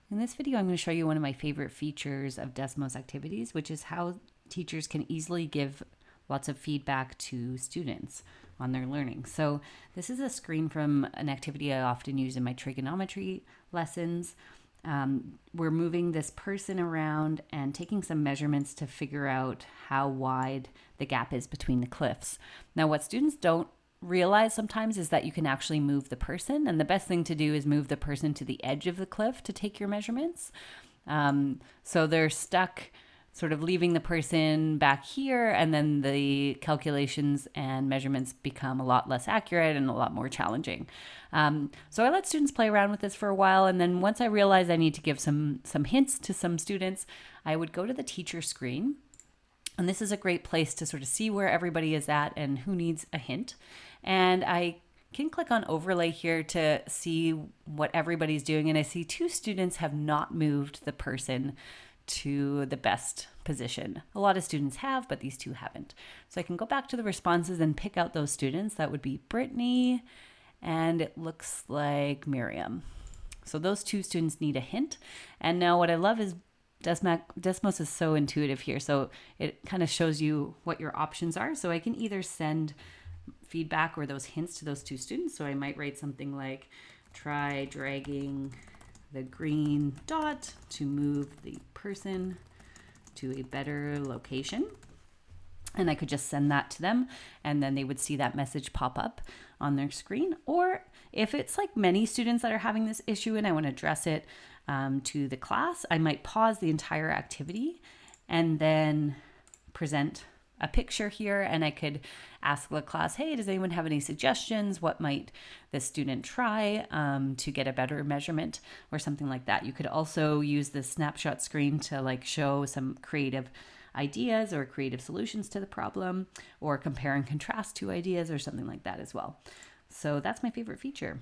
In this video, I'm going to show you one of my favorite features of Desmos Activities, which is how teachers can easily give lots of feedback to students on their learning. So this is a screen from an activity I often use in my trigonometry lessons. We're moving this person around and taking some measurements to figure out how wide the gap is between the cliffs. Now, what students don't realize sometimes is that you can actually move the person, and the best thing to do is move the person to the edge of the cliff to take your measurements. So they're stuck sort of leaving the person back here, and then the calculations and measurements become a lot less accurate and a lot more challenging. So I let students play around with this for a while, and then once I realized I need to give some hints to some students, I would go to the teacher screen. And this is a great place to sort of see where everybody is at and who needs a hint. And I can click on overlay here to see what everybody's doing. And I see 2 students have not moved the person to the best position. A lot of students have, but these 2 haven't. So I can go back to the responses and pick out those students. That would be Brittany, and it looks like Miriam. So those 2 students need a hint. And now what I love is Desmos is so intuitive here. So it kind of shows you what your options are. So I can either send feedback or those hints to those 2 students. So I might write something like, try dragging the green dot to move the person to a better location. And I could just send that to them, and then they would see that message pop up on their screen. Or if it's like many students that are having this issue and I want to address it to the class, I might pause the entire activity and then present a picture here, and I could ask the class, hey, does anyone have any suggestions? What might the student try to get a better measurement, or something like that. You could also use the snapshot screen to like show some creative ideas or creative solutions to the problem, or compare and contrast 2 ideas or something like that as well. So that's my favorite feature.